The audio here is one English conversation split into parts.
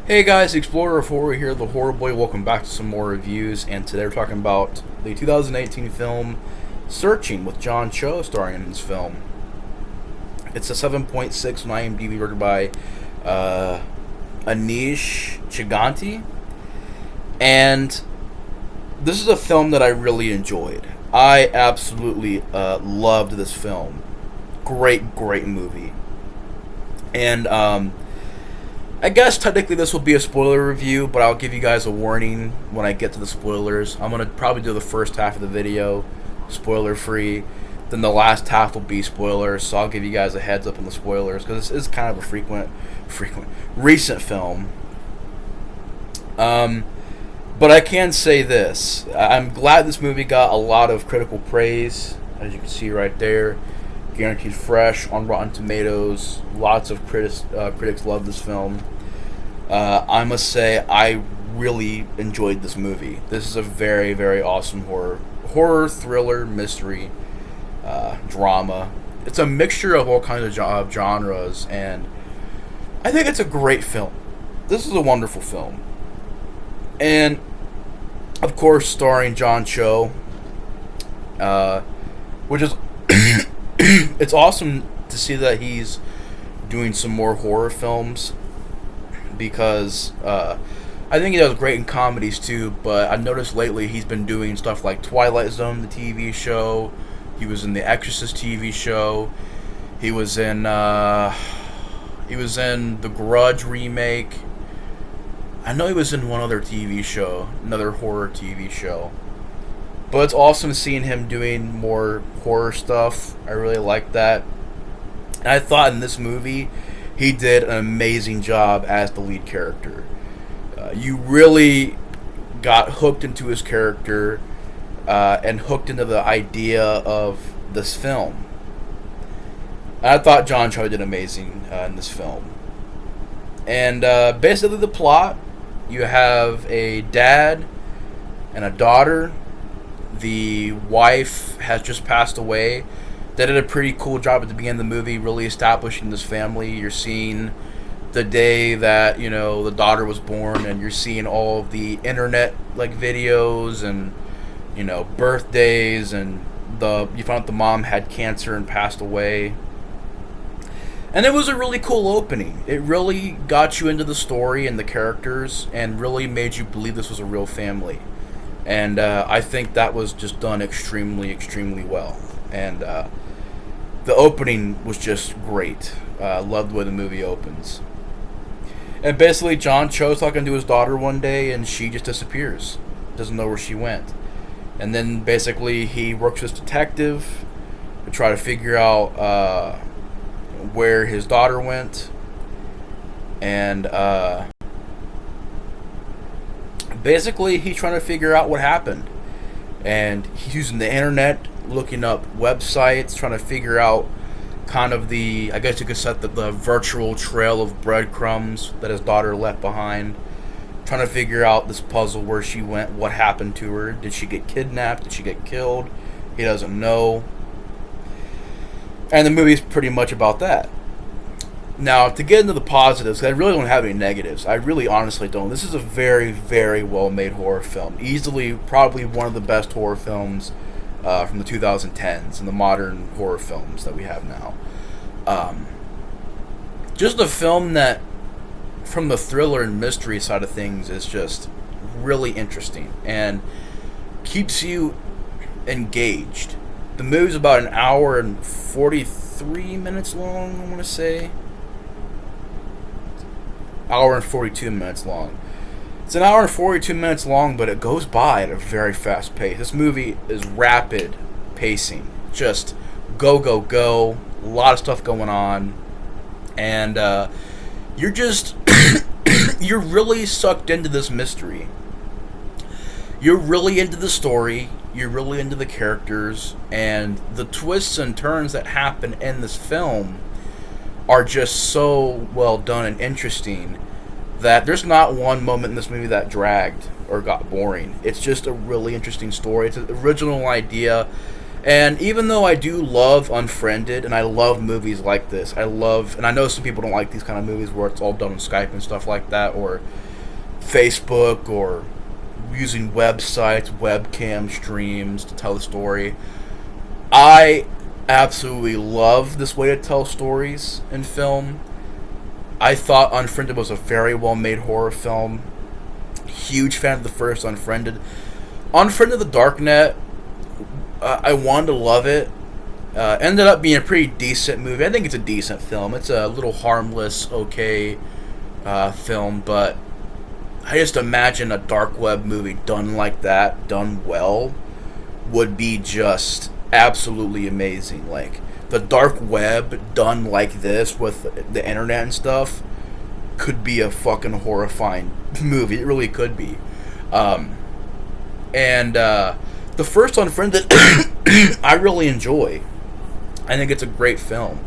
Hey guys, Explorer of Horror here, the Horror Boy. Welcome back to some more reviews, and today we're talking about the 2018 film Searching with John Cho starring in this film. It's a 7.6 on IMDb, written by Anish Chiganti, and this is a film that I really enjoyed. I absolutely loved this film. Great movie. And I guess technically this will be a spoiler review, but I'll give you guys a warning when I get to the spoilers. I'm going to probably do the first half of the video spoiler free, then the last half will be spoilers, so I'll give you guys a heads up on the spoilers, because this is kind of a recent film. But I can say this, I'm glad this movie got a lot of critical praise, as you can see right there. Guaranteed fresh on Rotten Tomatoes. Lots of critics love this film. I must say I really enjoyed this movie. This is a very awesome horror thriller mystery drama. It's a mixture of all kinds of genres, and I think it's a great film. This is a wonderful film, and of course starring John Cho, which is it's awesome to see that he's doing some more horror films, because I think he does great in comedies too, but I've noticed lately he's been doing stuff like Twilight Zone, the TV show. He was in the Exorcist TV show. He was in the Grudge remake. I know he was in one other TV show, another horror TV show. But it's awesome seeing him doing more horror stuff. I really like that. And I thought in this movie, he did an amazing job as the lead character. You really got hooked into his character and hooked into the idea of this film. I thought John Cho did amazing in this film. And basically the plot, you have a dad and a daughter. The wife has just passed away. They did a pretty cool job at the beginning of the movie, really establishing this family. You're seeing the day that, the daughter was born, and you're seeing all of the internet videos and, birthdays, and you found out the mom had cancer and passed away. And it was a really cool opening. It really got you into the story and the characters, and really made you believe this was a real family. And I think that was just done extremely well. And the opening was just great. Loved the way the movie opens. And basically, John Cho's talking to his daughter one day, and she just disappears. Doesn't know where she went. And then basically, he works as detective to try to figure out where his daughter went. And basically, he's trying to figure out what happened. And he's using the internet, looking up websites, trying to figure out kind of I guess you could set the virtual trail of breadcrumbs that his daughter left behind. Trying to figure out this puzzle, where she went, what happened to her. Did she get kidnapped? Did she get killed? He doesn't know. And the movie's pretty much about that. Now, to get into the positives, I really don't have any negatives. I really honestly don't. This is a very well-made horror film. Easily, probably one of the best horror films from the 2010s and the modern horror films that we have now. Just a film that, from the thriller and mystery side of things, is just really interesting and keeps you engaged. The movie's about an hour and 43 minutes long, I want to say. Hour and 42 minutes long. It's an hour and 42 minutes long, but it goes by at a very fast pace. This movie is rapid pacing. Just go. A lot of stuff going on. And you're just... you're really sucked into this mystery. You're really into the story. You're really into the characters. And the twists and turns that happen in this film are just so well done and interesting that there's not one moment in this movie that dragged or got boring. It's just a really interesting story. It's an original idea. And even though I do love Unfriended, and I love movies like this, and I know some people don't like these kind of movies where it's all done on Skype and stuff like that, or Facebook, or using websites, webcam streams to tell the story. I absolutely love this way to tell stories in film. I thought Unfriended was a very well-made horror film. Huge fan of the first Unfriended. Unfriended the Darknet, I wanted to love it. Ended up being a pretty decent movie. I think it's a decent film. It's a little harmless, okay film, but I just imagine a dark web movie done like that, done well, would be just absolutely amazing. Like, the dark web done like this with the internet and stuff could be a fucking horrifying movie. It really could be. The first Unfriended, I really enjoy. I think it's a great film.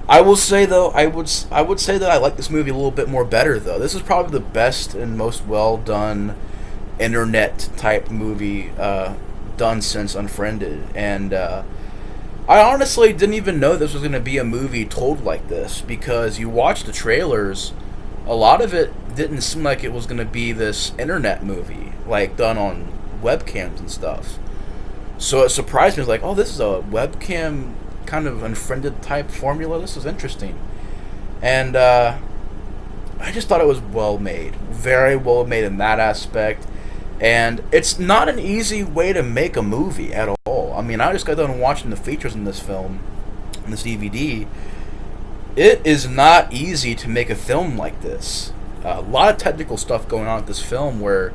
I will say though, I would say that I like this movie a little bit more better though. This is probably the best and most well done internet type movie done since Unfriended, and I honestly didn't even know this was going to be a movie told like this, because you watch the trailers, a lot of it didn't seem like it was going to be this internet movie, like done on webcams and stuff. So it surprised me. It was like, oh, this is a webcam kind of Unfriended type formula. This is interesting. And I just thought it was well made. Very well made in that aspect. And it's not an easy way to make a movie at all. I mean, I just got done watching the features in this film, in this DVD. It is not easy to make a film like this. A lot of technical stuff going on with this film where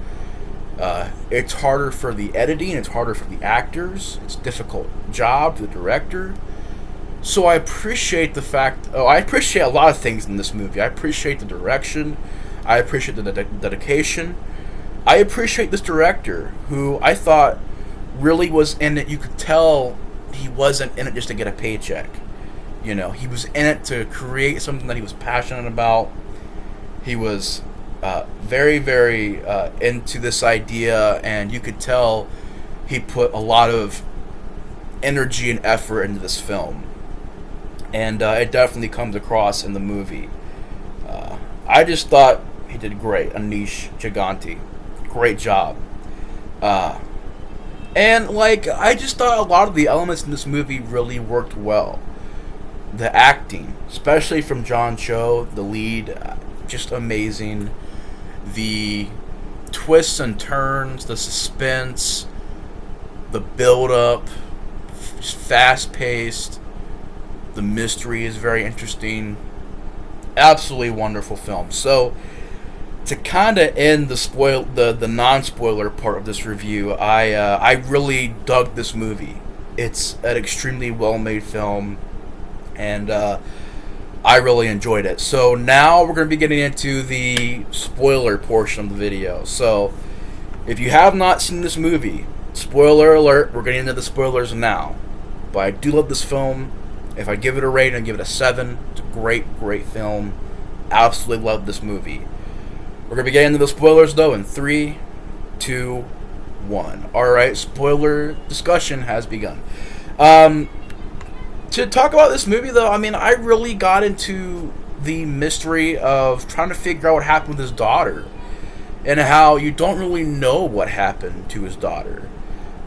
it's harder for the editing, it's harder for the actors, it's a difficult job for the director. So I appreciate the fact, I appreciate a lot of things in this movie. I appreciate the direction, I appreciate the dedication. I appreciate this director, who I thought really was in it. You could tell he wasn't in it just to get a paycheck. You know, he was in it to create something that he was passionate about. He was very, very into this idea, and you could tell he put a lot of energy and effort into this film. And it definitely comes across in the movie. I just thought he did great. Anish Giganti. Great job. And, like, I just thought a lot of the elements in this movie really worked well. The acting, especially from John Cho, the lead, just amazing. The twists and turns, the suspense, the build-up, just fast-paced. The mystery is very interesting. Absolutely wonderful film. So, to kind of end the non-spoiler part of this review, I really dug this movie. It's an extremely well-made film, and I really enjoyed it. So now we're going to be getting into the spoiler portion of the video. So if you have not seen this movie, spoiler alert, we're getting into the spoilers now. But I do love this film. If I give it a rating, I'd give it a 7. It's a great, great film. Absolutely love this movie. We're going to be getting into the spoilers, though, in 3, 2, 1. Alright, spoiler discussion has begun. To talk about this movie, though, I mean, I really got into the mystery of trying to figure out what happened with his daughter. And how you don't really know what happened to his daughter.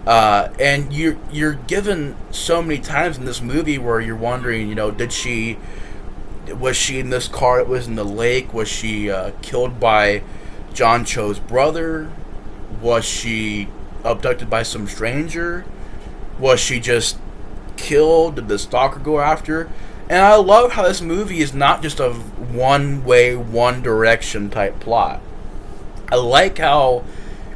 And you're given so many times in this movie where you're wondering, you know, was she in this car that was in the lake? Was she killed by John Cho's brother? Was she abducted by some stranger? Was she just killed? Did the stalker go after her? And I love how this movie is not just a one-way, one-direction type plot. I like how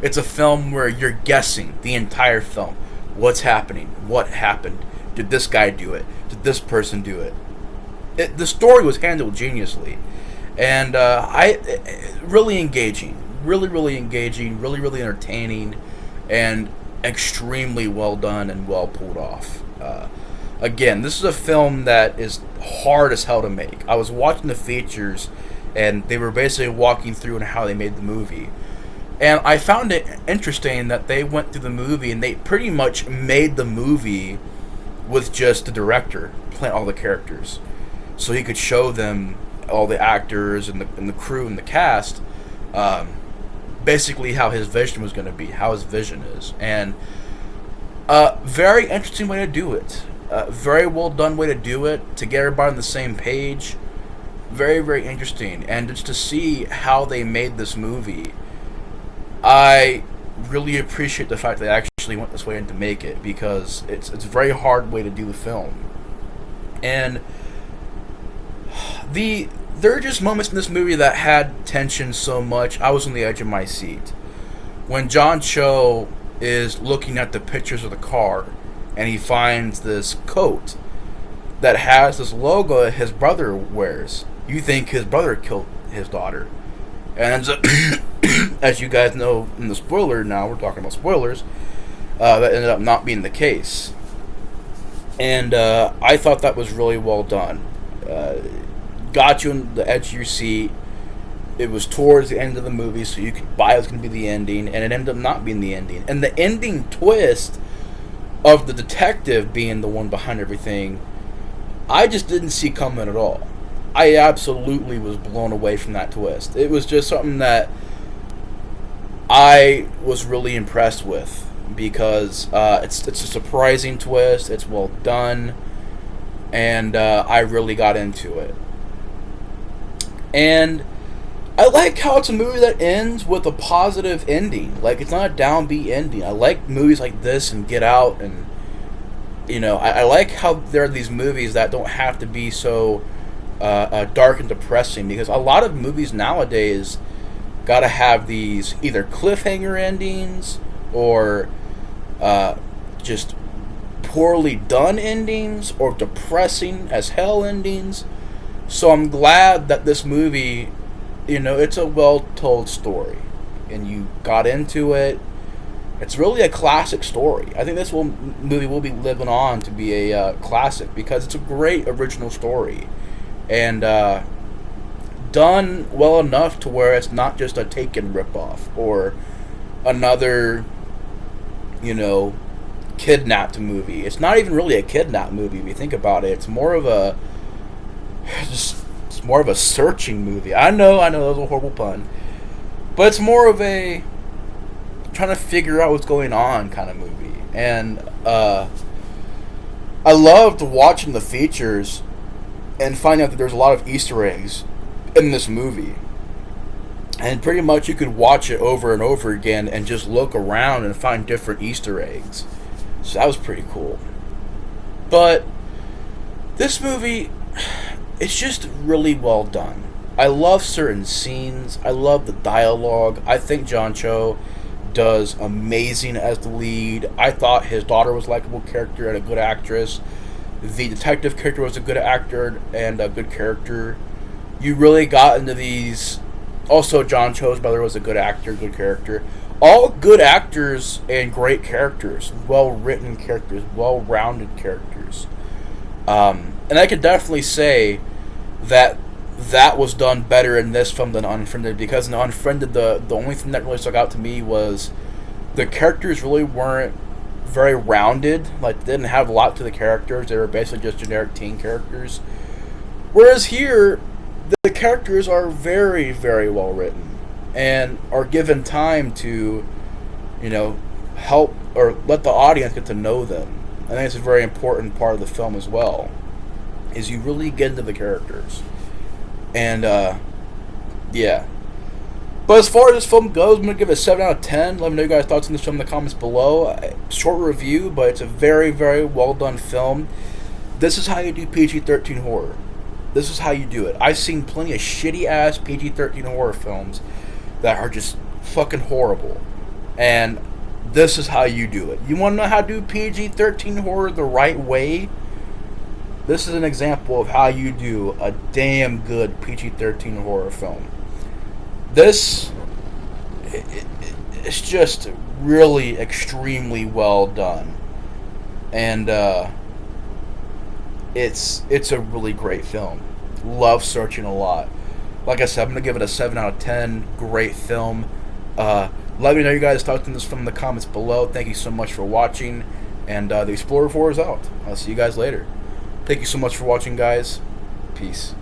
it's a film where you're guessing the entire film. What's happening? What happened? Did this guy do it? Did this person do it? The story was handled geniusly, and really engaging, really engaging, really entertaining, and extremely well done and well pulled off. Again, this is a film that is hard as hell to make. I was watching the features, and they were basically walking through and how they made the movie. And I found it interesting that they went through the movie and they pretty much made the movie with just the director playing all the characters, so he could show them all the actors and the crew and the cast, basically how his vision was going to be, how his vision is, and very interesting way to do it. Very well done way to do it, to get everybody on the same page. Very, very interesting, and just to see how they made this movie, I really appreciate the fact that they actually went this way and to make it, because it's a very hard way to do the film. And there are just moments in this movie that had tension so much I was on the edge of my seat. When John Cho is looking at the pictures of the car and he finds this coat that has this logo that his brother wears. You think his brother killed his daughter. And as you guys know in the spoiler, now we're talking about spoilers, that ended up not being the case. And I thought that was really well done. Got you on the edge of your seat. It was towards the end of the movie, so you could buy it was going to be the ending, and it ended up not being the ending. And the ending twist of the detective being the one behind everything, I just didn't see coming at all. I absolutely was blown away from that twist. It was just something that I was really impressed with, because it's a surprising twist. It's well done, and I really got into it. And I like how it's a movie that ends with a positive ending. Like, it's not a downbeat ending. I like movies like this and Get Out, and I like how there are these movies that don't have to be so dark and depressing, because a lot of movies nowadays gotta have these either cliffhanger endings or just poorly done endings or depressing as hell endings. So I'm glad that this movie, it's a well-told story, and you got into it. It's really a classic story. I think this movie will be living on to be a classic, because it's a great original story, and done well enough to where it's not just a Taken ripoff or another, kidnapped movie. It's not even really a kidnapped movie if you think about it. It's more of a searching movie. I know that was a horrible pun, but it's more of a trying to figure out what's going on kind of movie. And I loved watching the features and finding out that there's a lot of Easter eggs in this movie, and pretty much you could watch it over and over again and just look around and find different Easter eggs. So that was pretty cool. But this movie, it's just really well done. I love certain scenes. I love the dialogue. I think John Cho does amazing as the lead. I thought his daughter was a likable character and a good actress. The detective character was a good actor and a good character. You really got into these. Also, John Cho's brother was a good actor, good character. All good actors and great characters. Well-written characters. Well-rounded characters. And I could definitely say that was done better in this film than Unfriended, because in Unfriended, the only thing that really stuck out to me was the characters really weren't very rounded. Like, they didn't have a lot to the characters. They were basically just generic teen characters. Whereas here, the characters are very, very well written and are given time to, help or let the audience get to know them. I think it's a very important part of the film as well, is you really get into the characters. And, yeah. But as far as this film goes, I'm going to give it a 7 out of 10. Let me know your guys' thoughts on this film in the comments below. Short review, but it's a very, very well done film. This is how you do PG-13 horror. This is how you do it. I've seen plenty of shitty-ass PG-13 horror films that are just fucking horrible. And this is how you do it. You want to know how to do PG-13 horror the right way? This is an example of how you do a damn good PG-13 horror film. This, it's just really extremely well done. And, it's a really great film. Love Searching a lot. Like I said, I'm going to give it a 7 out of 10. Great film. Let me know you guys talked in this from the comments below. Thank you so much for watching, and the Explorer 4 is out. I'll see you guys later. Thank you so much for watching, guys. Peace.